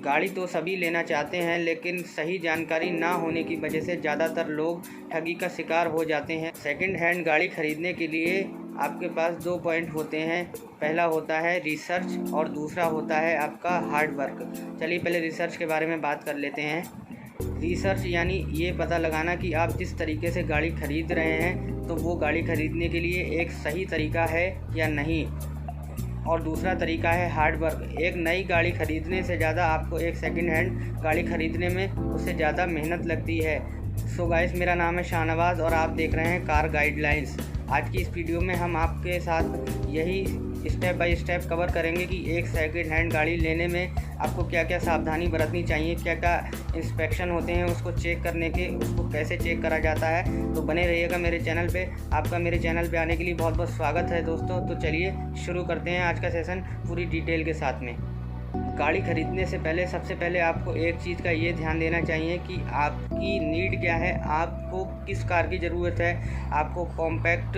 गाड़ी तो सभी लेना चाहते हैं, लेकिन सही जानकारी ना होने की वजह से ज़्यादातर लोग ठगी का शिकार हो जाते हैं। सेकंड हैंड गाड़ी खरीदने के लिए आपके पास 2 पॉइंट होते हैं। पहला होता है रिसर्च और दूसरा होता है आपका हार्ड वर्क। चलिए पहले रिसर्च के बारे में बात कर लेते हैं। रिसर्च यानी ये पता लगाना कि आप जिस तरीके से गाड़ी खरीद रहे हैं तो वो गाड़ी खरीदने के लिए एक सही तरीका है या नहीं। और दूसरा तरीका है हार्ड वर्क। एक नई गाड़ी खरीदने से ज़्यादा आपको एक सेकंड हैंड गाड़ी खरीदने में उससे ज़्यादा मेहनत लगती है। सो गाइस, मेरा नाम है शाहनवाज़ और आप देख रहे हैं कार गाइडलाइंस। आज की इस वीडियो में हम आपके साथ यही स्टेप बाय स्टेप कवर करेंगे कि एक सेकंड हैंड गाड़ी लेने में आपको क्या क्या सावधानी बरतनी चाहिए, क्या क्या इंस्पेक्शन होते हैं उसको चेक करने के, उसको कैसे चेक करा जाता है। तो बने रहिएगा मेरे चैनल पे। आपका मेरे चैनल पे आने के लिए बहुत बहुत स्वागत है दोस्तों। तो चलिए शुरू करते हैं आज का सेशन पूरी डिटेल के साथ में। गाड़ी खरीदने से पहले सबसे पहले आपको एक चीज़ का ये ध्यान देना चाहिए कि आपकी नीड क्या है, आपको किस कार की ज़रूरत है। आपको कॉम्पैक्ट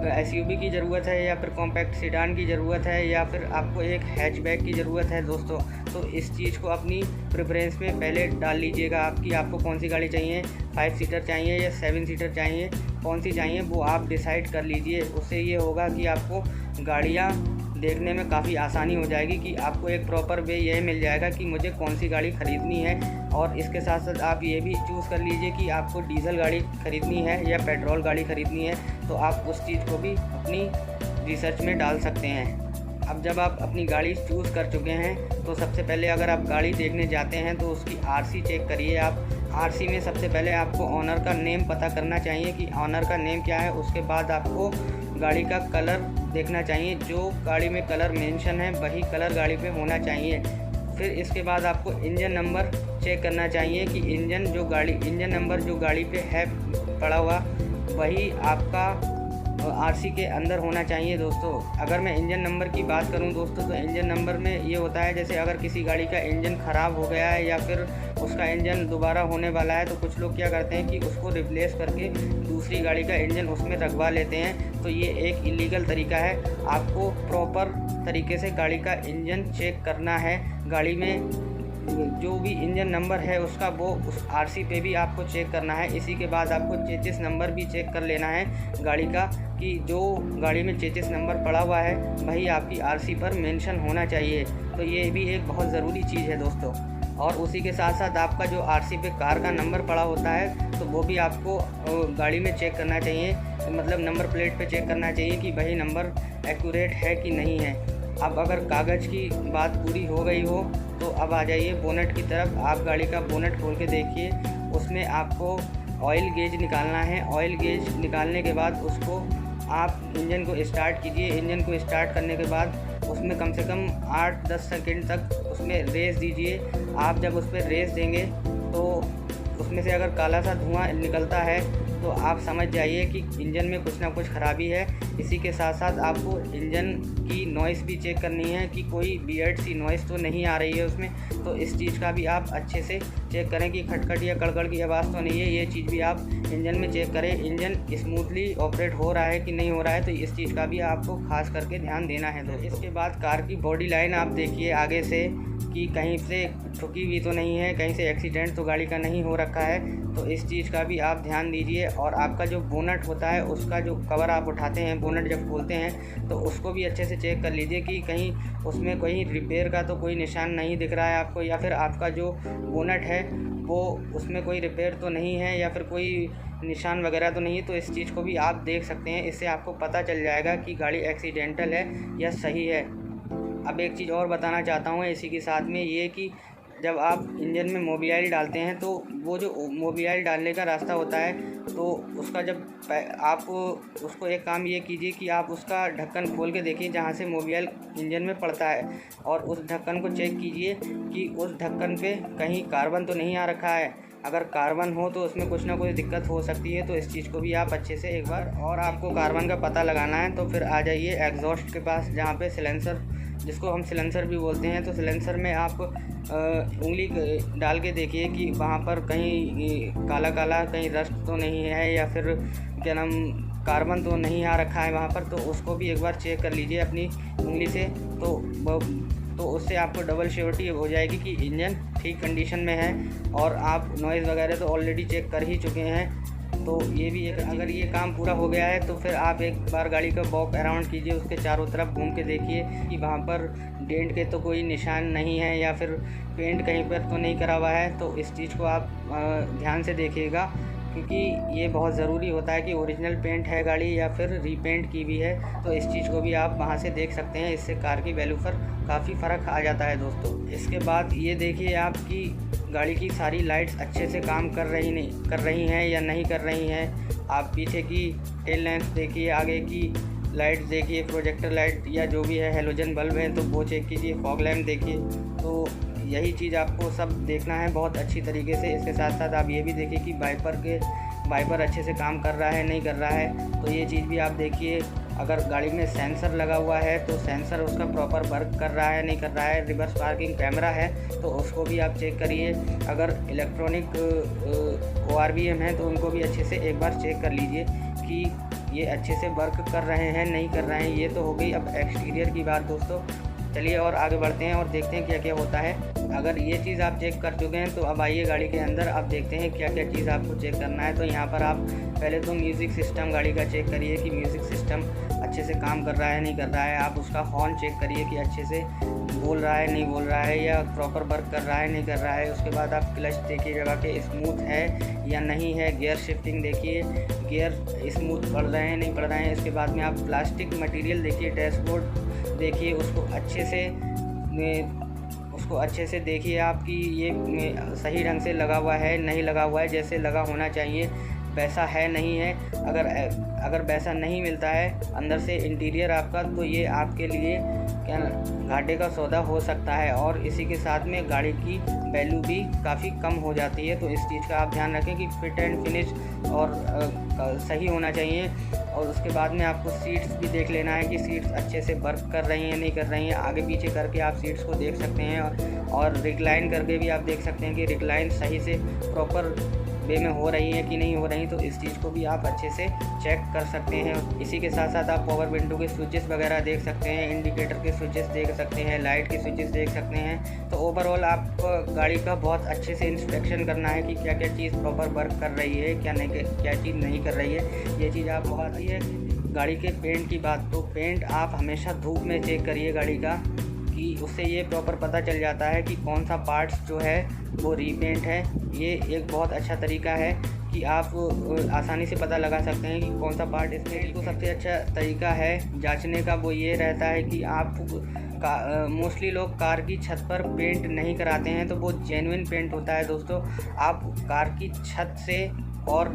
एसयूवी की ज़रूरत है या फिर कॉम्पैक्ट सेडान की ज़रूरत है या फिर आपको एक हैचबैक की ज़रूरत है दोस्तों। तो इस चीज़ को अपनी प्रेफरेंस में पहले डाल लीजिएगा आपकी आपको कौन सी गाड़ी चाहिए, 5 सीटर चाहिए या 7 सीटर चाहिए, कौन सी चाहिए वो आप डिसाइड कर लीजिए। उससे ये होगा कि आपको गाड़ियाँ देखने में काफ़ी आसानी हो जाएगी कि आपको एक प्रॉपर वे ये मिल जाएगा कि मुझे कौन सी गाड़ी ख़रीदनी है। और इसके साथ साथ आप ये भी चूज़ कर लीजिए कि आपको डीजल गाड़ी ख़रीदनी है या पेट्रोल गाड़ी ख़रीदनी है, तो आप उस चीज़ को भी अपनी रिसर्च में डाल सकते हैं। अब जब आप अपनी गाड़ी चूज़ कर चुके हैं तो सबसे पहले अगर आप गाड़ी देखने जाते हैं तो उसकी आरसी चेक करिए। आप आरसी में सबसे पहले आपको ऑनर का नेम पता करना चाहिए कि ऑनर का नेम क्या है। उसके बाद आपको गाड़ी का कलर देखना चाहिए, जो गाड़ी में कलर मेंशन है वही कलर गाड़ी पे होना चाहिए। फिर इसके बाद आपको इंजन नंबर चेक करना चाहिए कि इंजन नंबर जो गाड़ी पे है पड़ा हुआ वही आपका आरसी के अंदर होना चाहिए दोस्तों। अगर मैं इंजन नंबर की बात करूं दोस्तों तो इंजन नंबर में ये होता है जैसे अगर किसी गाड़ी का इंजन ख़राब हो गया है या फिर उसका इंजन दोबारा होने वाला है तो कुछ लोग क्या करते हैं कि उसको रिप्लेस करके दूसरी गाड़ी का इंजन उसमें रखवा लेते हैं। तो ये एक इलीगल तरीका है। आपको प्रॉपर तरीके से गाड़ी का इंजन चेक करना है। गाड़ी में जो भी इंजन नंबर है उसका वो उस आरसी पे भी आपको चेक करना है। इसी के बाद आपको चेसिस नंबर भी चेक कर लेना है गाड़ी का कि जो गाड़ी में चेसिस नंबर पड़ा हुआ है वही आपकी आरसी पर मेंशन होना चाहिए। तो ये भी एक बहुत ज़रूरी चीज़ है दोस्तों। और उसी के साथ साथ आपका जो आरसी पे कार का नंबर पड़ा होता है तो वो भी आपको गाड़ी में चेक करना चाहिए, मतलब नंबर प्लेट पे चेक करना चाहिए कि वही नंबर एक्यूरेट है कि नहीं है। अब अगर कागज़ की बात पूरी हो गई हो तो अब आ जाइए बोनट की तरफ। आप गाड़ी का बोनट खोल के देखिए, उसमें आपको ऑयल गेज निकालना है। ऑयल गेज निकालने के बाद उसको आप इंजन को स्टार्ट कीजिए। इंजन को स्टार्ट करने के बाद उसमें कम से कम 8-10 सेकंड तक उसमें रेस दीजिए। आप जब उस पर रेस देंगे तो उसमें से अगर काला सा धुआं निकलता है तो आप समझ जाइए कि इंजन में कुछ ना कुछ ख़राबी है। इसी के साथ साथ आपको इंजन की नॉइस भी चेक करनी है कि कोई वियर्ड सी नॉइस तो नहीं आ रही है उसमें। तो इस चीज़ का भी आप अच्छे से चेक करें कि खटखट या कड़कड़ की आवाज़ तो नहीं है। ये चीज़ भी आप इंजन में चेक करें, इंजन स्मूथली ऑपरेट हो रहा है कि नहीं हो रहा है। तो इस चीज़ का भी आपको खास करके ध्यान देना है। तो इसके बाद कार की बॉडी लाइन आप देखिए आगे से कि कहीं से ठुकी हुई तो नहीं है, कहीं से एक्सीडेंट तो गाड़ी का नहीं हो रखा है। तो इस चीज़ का भी आप ध्यान दीजिए। और आपका जो बोनट होता है उसका जो कवर आप उठाते हैं, बोनट जब खोलते हैं तो उसको भी अच्छे से चेक कर लीजिए कि कहीं उसमें कोई रिपेयर का तो कोई निशान नहीं दिख रहा है आपको, या फिर आपका जो बोनट है वो उसमें कोई रिपेयर तो नहीं है या फिर कोई निशान वगैरह तो नहीं है। तो इस चीज़ को भी आप देख सकते हैं। इससे आपको पता चल जाएगा कि गाड़ी एक्सीडेंटल है या सही है। अब एक चीज़ और बताना चाहता हूँ इसी के साथ में, ये कि जब आप इंजन में मोबिल डालते हैं तो वो जो मोबिल डालने का रास्ता होता है तो उसका जब आप उसको एक काम ये कीजिए कि आप उसका ढक्कन खोल के देखिए जहाँ से मोबिल इंजन में पड़ता है, और उस ढक्कन को चेक कीजिए कि उस ढक्कन पे कहीं कार्बन तो नहीं आ रखा है। अगर कार्बन हो तो उसमें कुछ ना कुछ दिक्कत हो सकती है। तो इस चीज़ को भी आप अच्छे से एक बार, और आपको कार्बन का पता लगाना है तो फिर आ जाइए एग्जॉस्ट के पास जहाँ पे सिलेंसर, जिसको हम सिलेंसर भी बोलते हैं। तो सिलेंसर में आप उंगली डाल के देखिए कि वहाँ पर कहीं काला काला कहीं रस्ट तो नहीं है या फिर क्या नाम कार्बन तो नहीं आ रखा है वहाँ पर। तो उसको भी एक बार चेक कर लीजिए अपनी उंगली से। तो तो उससे आपको डबल श्योरिटी हो जाएगी कि इंजन ठीक कंडीशन में है। और आप नॉइज़ वगैरह तो ऑलरेडी चेक कर ही चुके हैं, तो ये भी एक, अगर ये काम पूरा हो गया है तो फिर आप एक बार गाड़ी का वॉक अराउंड कीजिए, उसके चारों तरफ घूम के देखिए कि वहाँ पर डेंट के तो कोई निशान नहीं है या फिर पेंट कहीं पर तो नहीं करा हुआ है। तो इस चीज़ को आप ध्यान से देखिएगा, क्योंकि ये बहुत ज़रूरी होता है कि ओरिजिनल पेंट है गाड़ी या फिर रीपेंट की भी है। तो इस चीज़ को भी आप वहाँ से देख सकते हैं, इससे कार की वैल्यू पर काफ़ी फ़र्क आ जाता है दोस्तों। इसके बाद ये देखिए आपकी गाड़ी की सारी लाइट्स अच्छे से काम कर रही हैं या नहीं कर रही हैं। आप पीछे की टेल लैंप देखिए, आगे की लाइट देखिए, प्रोजेक्टर लाइट या जो भी है, हेलोजन बल्ब है तो वो चेक कीजिए, फॉग लैम्प देखिए। तो यही चीज़ आपको सब देखना है बहुत अच्छी तरीके से। इसके साथ साथ आप ये भी देखिए कि वाइपर अच्छे से काम कर रहा है नहीं कर रहा है, तो ये चीज़ भी आप देखिए। अगर गाड़ी में सेंसर लगा हुआ है तो सेंसर उसका प्रॉपर वर्क कर रहा है नहीं कर रहा है। रिवर्स पार्किंग कैमरा है तो उसको भी आप चेक करिए। अगर इलेक्ट्रॉनिक ORVM है तो उनको भी अच्छे से एक बार चेक कर लीजिए कि ये अच्छे से वर्क कर रहे हैं नहीं कर रहे हैं। ये तो हो गई अब एक्सटीरियर की बात दोस्तों। चलिए और आगे बढ़ते हैं और देखते हैं क्या क्या होता है। अगर ये चीज़ आप चेक कर चुके हैं तो अब आइए गाड़ी के अंदर, आप देखते हैं क्या क्या चीज़ आपको चेक करना है। तो यहाँ पर आप पहले तो म्यूज़िक सिस्टम गाड़ी का चेक करिए कि म्यूज़िक सिस्टम अच्छे से काम कर रहा है नहीं कर रहा है। आप उसका हॉर्न चेक करिए कि अच्छे से बोल रहा है नहीं बोल रहा है या प्रॉपर वर्क कर रहा है नहीं कर रहा है। उसके बाद आप क्लच देखिए जगह के स्मूथ है या नहीं है। गियर शिफ्टिंग देखिए, गियर स्मूथ पड़ रहे हैं नहीं पड़ रहे हैं। इसके बाद में आप प्लास्टिक मटेरियल देखिए, डैशबोर्ड देखिए, उसको अच्छे से देखिए आपकी ये सही ढंग से लगा हुआ है नहीं लगा हुआ है, जैसे लगा होना चाहिए वैसा है नहीं है। अगर वैसा नहीं मिलता है अंदर से इंटीरियर आपका, तो ये आपके लिए क्या घाटे का सौदा हो सकता है और इसी के साथ में गाड़ी की वैल्यू भी काफ़ी कम हो जाती है। तो इस चीज़ का आप ध्यान रखें कि फिट एंड फिनिश और सही होना चाहिए। और उसके बाद में आपको सीट्स भी देख लेना है कि सीट्स अच्छे से वर्क कर रही हैं नहीं कर रही हैं। आगे पीछे करके आप सीट्स को देख सकते हैं और रिक्लाइन करके भी आप देख सकते हैं कि रिक्लाइन सही से प्रॉपर वे में हो रही है कि नहीं हो रही। तो इस चीज़ को भी आप अच्छे से चेक कर सकते हैं। इसी के साथ साथ आप पावर विंडो के स्विचेस वगैरह देख सकते हैं, इंडिकेटर के स्विचेस देख सकते हैं, लाइट के स्विचेस देख सकते हैं। तो ओवरऑल आपको गाड़ी का बहुत अच्छे से इंस्पेक्शन करना है कि क्या क्या चीज़ प्रॉपर वर्क कर रही है, क्या चीज़ नहीं कर रही है। ये चीज़ आप बहुत ही है। गाड़ी के पेंट की बात, तो पेंट आप हमेशा धूप में चेक करिए गाड़ी का, कि उससे ये प्रॉपर पता चल जाता है कि कौन सा पार्ट्स जो है वो रीपेंट है। ये एक बहुत अच्छा तरीका है कि आप आसानी से पता लगा सकते हैं कि कौन सा पार्ट इसमें। तो सबसे अच्छा तरीका है जांचने का वो ये रहता है कि आप मोस्टली लोग कार की छत पर पेंट नहीं कराते हैं, तो वो जेन्युइन पेंट होता है दोस्तों। आप कार की छत से, और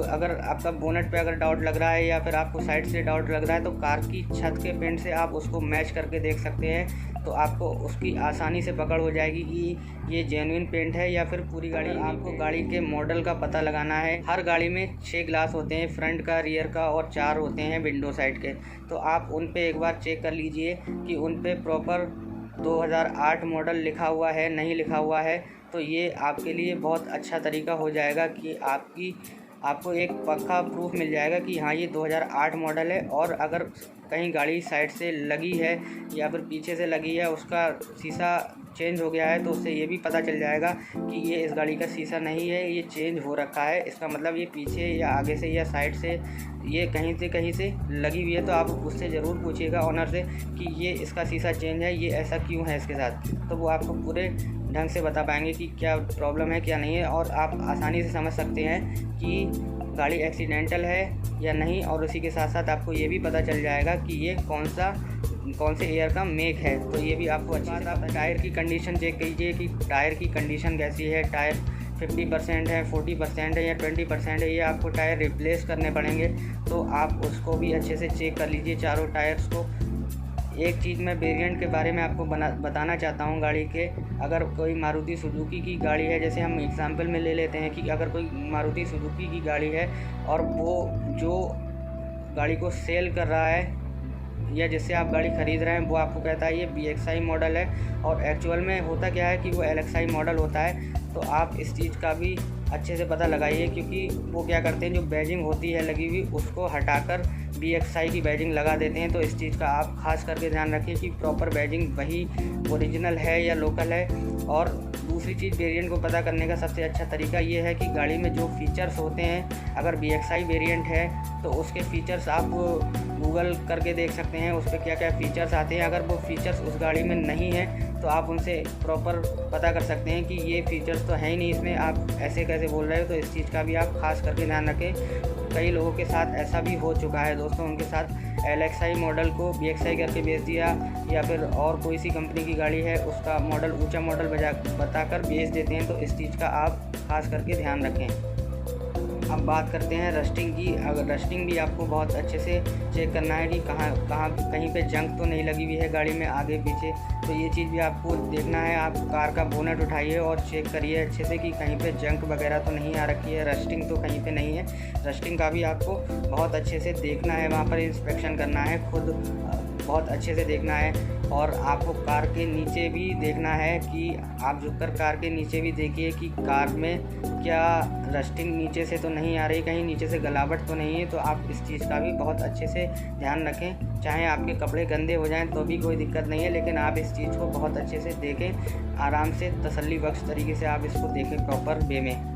अगर आपका बोनट पे अगर डाउट लग रहा है या फिर आपको साइड से डाउट लग रहा है, तो कार की छत के पेंट से आप उसको मैच करके देख सकते हैं। तो आपको उसकी आसानी से पकड़ हो जाएगी कि ये जेन्युइन पेंट है या फिर पूरी गाड़ी। आपको गाड़ी के मॉडल का पता लगाना है। हर गाड़ी में 6 ग्लास होते हैं, फ्रंट का, रियर का, और 4 होते हैं विंडो साइड के। तो आप उन पे एक बार चेक कर लीजिए कि उन पे प्रॉपर 2008 मॉडल लिखा हुआ है नहीं लिखा हुआ है। तो ये आपके लिए बहुत अच्छा तरीका हो जाएगा कि आपको एक पक्का प्रूफ मिल जाएगा कि हाँ ये 2008 मॉडल है। और अगर कहीं गाड़ी साइड से लगी है या फिर पीछे से लगी है, उसका शीशा चेंज हो गया है, तो उससे ये भी पता चल जाएगा कि ये इस गाड़ी का शीशा नहीं है, ये चेंज हो रखा है। इसका मतलब ये पीछे या आगे से या साइड से ये कहीं से लगी हुई है। तो आप उससे ज़रूर पूछिएगा ऑनर से कि ये इसका शीशा चेंज है, ये ऐसा क्यों है इसके साथ। तो वो आपको पूरे ढंग से बता पाएंगे कि क्या प्रॉब्लम है क्या नहीं है, और आप आसानी से समझ सकते हैं कि गाड़ी एक्सीडेंटल है या नहीं। और उसी के साथ साथ आपको ये भी पता चल जाएगा कि ये कौन से ईयर का मेक है। तो ये भी आपको अच्छी बात। आप टायर की कंडीशन चेक कीजिए कि टायर की कंडीशन कैसी है। टायर 50% है, 40% है या 20% है, ये आपको टायर रिप्लेस करने पड़ेंगे। तो आप उसको भी अच्छे से चेक कर लीजिए चारों टायर्स को। एक चीज़ मैं वेरिएंट के बारे में आपको बताना चाहता हूँ गाड़ी के। अगर कोई मारुति सुजुकी की गाड़ी है, जैसे हम एग्जांपल में ले लेते हैं कि अगर कोई मारुति सुजुकी की गाड़ी है और वो जो गाड़ी को सेल कर रहा है या जिससे आप गाड़ी ख़रीद रहे हैं वो आपको कहता है ये BXI मॉडल है, और एक्चुअल में होता क्या है कि वो LXI मॉडल होता है। तो आप इस चीज़ का भी अच्छे से पता लगाइए, क्योंकि वो क्या करते हैं जो बैजिंग होती है लगी हुई उसको हटाकर BXI की बैजिंग लगा देते हैं। तो इस चीज़ का आप खास करके ध्यान रखिए कि प्रॉपर बैजिंग वही ओरिजिनल है या लोकल है। और दूसरी चीज़, वेरिएंट को पता करने का सबसे अच्छा तरीका ये है कि गाड़ी में जो फीचर्स होते हैं, अगर BXI वेरिएंट है तो उसके फीचर्स आप गूगल करके देख सकते हैं, उस पर क्या क्या फ़ीचर्स आते हैं। अगर वो फीचर्स उस गाड़ी में नहीं है तो आप उनसे प्रॉपर पता कर सकते हैं कि ये फीचर्स तो है ही नहीं इसमें, आप ऐसे कैसे बोल रहे हो। तो इस चीज़ का भी आप खास करके ध्यान रखें। कई लोगों के साथ ऐसा भी हो चुका है दोस्तों, उनके साथ LXI मॉडल को BXI करके बेच दिया, या फिर और कोई सी कंपनी की गाड़ी है उसका मॉडल ऊंचा मॉडल बताकर बेच देते हैं। तो इस चीज़ का आप खास करके ध्यान रखें। अब बात करते हैं रस्टिंग की। अगर रस्टिंग भी आपको बहुत अच्छे से चेक करना है कि कहीं पे जंग तो नहीं लगी हुई है गाड़ी में आगे पीछे, तो ये चीज़ भी आपको देखना है। आप कार का बोनट उठाइए और चेक करिए अच्छे से कि कहीं पे जंग वगैरह तो नहीं आ रखी है, रस्टिंग तो कहीं पे नहीं है। रस्टिंग का भी आपको बहुत अच्छे से देखना है, वहाँ पर इंस्पेक्शन करना है, खुद बहुत अच्छे से देखना है। और आपको कार के नीचे भी देखना है कि आप झुककर कार के नीचे भी देखिए कि कार में क्या रस्टिंग नीचे से तो नहीं आ रही, कहीं नीचे से गलावट तो नहीं है। तो आप इस चीज़ का भी बहुत अच्छे से ध्यान रखें। चाहे आपके कपड़े गंदे हो जाएं तो भी कोई दिक्कत नहीं है, लेकिन आप इस चीज़ को बहुत अच्छे से देखें, आराम से तसल्ली बख्श तरीके से आप इसको देखें प्रॉपर वे में।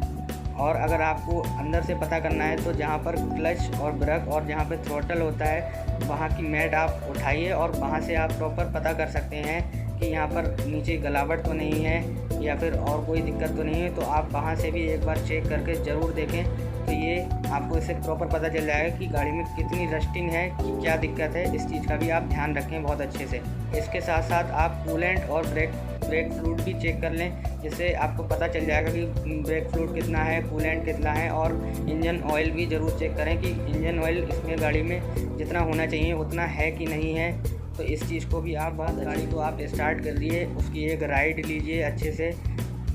और अगर आपको अंदर से पता करना है तो जहाँ पर क्लच और ब्रेक और जहाँ पर थ्रोटल होता है वहाँ की मैट आप उठाइए और वहाँ से आप प्रॉपर पता कर सकते हैं कि यहाँ पर नीचे गलावट तो नहीं है या फिर और कोई दिक्कत तो नहीं है। तो आप वहाँ से भी एक बार चेक करके ज़रूर देखें, तो ये आपको इससे प्रॉपर पता चल जाएगा कि गाड़ी में कितनी रस्टिंग है, कि क्या दिक्कत है। इस चीज़ का भी आप ध्यान रखें बहुत अच्छे से। इसके साथ साथ आप कूलेंट और ब्रेक फ्लूइड भी चेक कर लें, जिससे आपको पता चल जाएगा कि ब्रेक फ्लूइड कितना है, कूलेंट कितना है। और इंजन ऑयल भी ज़रूर चेक करें कि इंजन ऑयल इसमें गाड़ी में जितना होना चाहिए उतना है कि नहीं है। तो इस चीज़ को भी आप गाड़ी को आप स्टार्ट कर लिए, उसकी एक राइड लीजिए अच्छे से।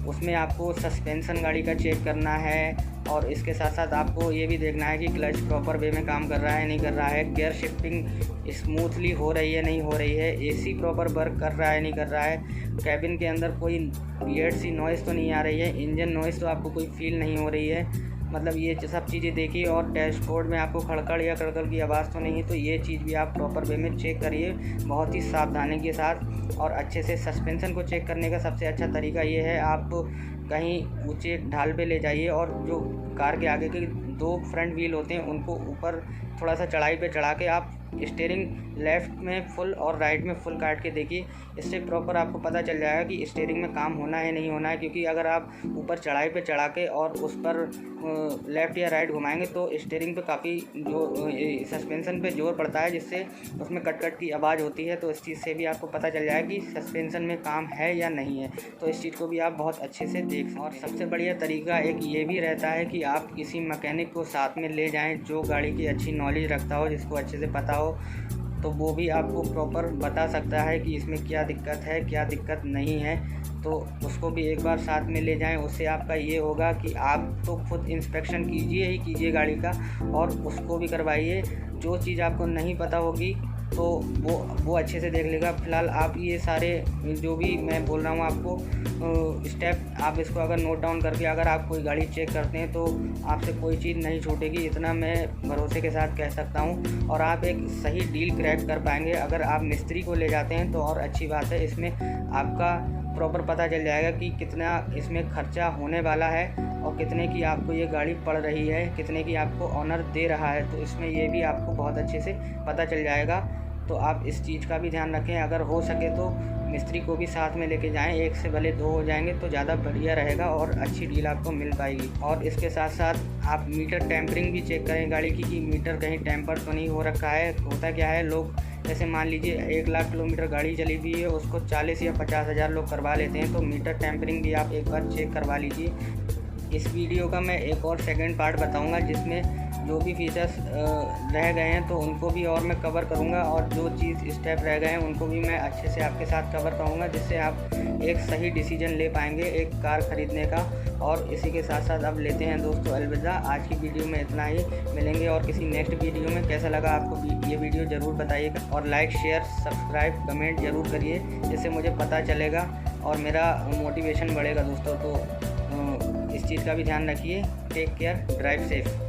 उसमें आपको सस्पेंसन गाड़ी का चेक करना है, और इसके साथ साथ आपको ये भी देखना है कि क्लच प्रॉपर वे में काम कर रहा है नहीं कर रहा है, गियर शिफ्टिंग स्मूथली हो रही है नहीं हो रही है, AC प्रॉपर वर्क कर रहा है नहीं कर रहा है, कैबिन के अंदर कोई वियर्ड सी नॉइज़ तो नहीं आ रही है, इंजन नॉइज़ तो आपको कोई फील नहीं हो रही है। मतलब ये सब चीज़ें देखिए। और डैशबोर्ड में आपको खड़खड़ या कड़कड़ की आवाज़ तो नहीं है। तो ये चीज़ भी आप प्रॉपर वे में चेक करिए बहुत ही सावधानी के साथ और अच्छे से। सस्पेंसन को चेक करने का सबसे अच्छा तरीका ये है, आप कहीं ऊंचे ढाल पे ले जाइए और जो कार के आगे के 2 फ्रंट व्हील होते हैं उनको ऊपर थोड़ा सा चढ़ाई पे चढ़ा के आप स्टीयरिंग लेफ़्ट में फुल और राइट में फुल काट के देखिए। इससे प्रॉपर आपको पता चल जाएगा कि स्टीयरिंग में काम होना है नहीं होना है। क्योंकि अगर आप ऊपर चढ़ाई पे चढ़ा के और उस पर लेफ़्ट या राइट घुमाएंगे तो स्टीयरिंग पे काफ़ी जो सस्पेंसन पे जोर पड़ता है, जिससे उसमें कट की आवाज़ होती है। तो इस चीज़ से भी आपको पता चल जाएगा कि सस्पेंसन में काम है या नहीं है। तो इस चीज़ को भी आप बहुत अच्छे से देख सकते हैं। और सबसे बढ़िया तरीका एक ये भी रहता है कि आप किसी मैकेनिक को साथ में ले जाएँ जो गाड़ी की अच्छी नॉलेज रखता हो, जिसको अच्छे से पता हो, तो वो भी आपको प्रॉपर बता सकता है कि इसमें क्या दिक्कत है क्या दिक्कत नहीं है। तो उसको भी एक बार साथ में ले जाएं। उससे आपका ये होगा कि आप तो खुद इंस्पेक्शन कीजिए ही कीजिए गाड़ी का, और उसको भी करवाइए। जो चीज़ आपको नहीं पता होगी तो वो अच्छे से देख लेगा। फ़िलहाल आप ये सारे जो भी मैं बोल रहा हूँ आपको स्टेप, आप इसको अगर नोट डाउन करके अगर आप कोई गाड़ी चेक करते हैं तो आपसे कोई चीज़ नहीं छूटेगी, इतना मैं भरोसे के साथ कह सकता हूँ। और आप एक सही डील क्रैक कर पाएंगे। अगर आप मिस्त्री को ले जाते हैं तो और अच्छी बात है, इसमें आपका प्रॉपर पता चल जाएगा कि कितना इसमें खर्चा होने वाला है और कितने की आपको ये गाड़ी पड़ रही है, कितने की आपको ऑनर दे रहा है। तो इसमें ये भी आपको बहुत अच्छे से पता चल जाएगा। तो आप इस चीज़ का भी ध्यान रखें। अगर हो सके तो मिस्त्री को भी साथ में लेके जाएं, एक से भले 2 हो जाएंगे तो ज़्यादा बढ़िया रहेगा और अच्छी डील आपको मिल पाएगी। और इसके साथ साथ आप मीटर टेम्परिंग भी चेक करें गाड़ी की, कि मीटर कहीं टेम्पर तो नहीं हो रखा है। होता क्या है, लोग जैसे मान लीजिए 1 लाख किलोमीटर गाड़ी चली हुई है, उसको 40 या 50 हज़ार लोग करवा लेते हैं। तो मीटर टेम्परिंग भी आप एक बार चेक करवा लीजिए। इस वीडियो का मैं एक और सेकंड पार्ट बताऊंगा, जिसमें जो भी फीचर्स रह गए हैं तो उनको भी और मैं कवर करूँगा, और जो चीज़ स्टेप रह गए हैं उनको भी मैं अच्छे से आपके साथ कवर करूँगा, जिससे आप एक सही डिसीजन ले पाएंगे एक कार ख़रीदने का। और इसी के साथ साथ अब लेते हैं दोस्तों अलविदा। आज की वीडियो में इतना ही, मिलेंगे और किसी नेक्स्ट वीडियो में। कैसा लगा आपको ये वीडियो ज़रूर बताइएगा, और लाइक शेयर सब्सक्राइब कमेंट ज़रूर करिए, जिससे मुझे पता चलेगा और मेरा मोटिवेशन बढ़ेगा दोस्तों। तो इस चीज़ का भी ध्यान रखिए। Take care, drive safe.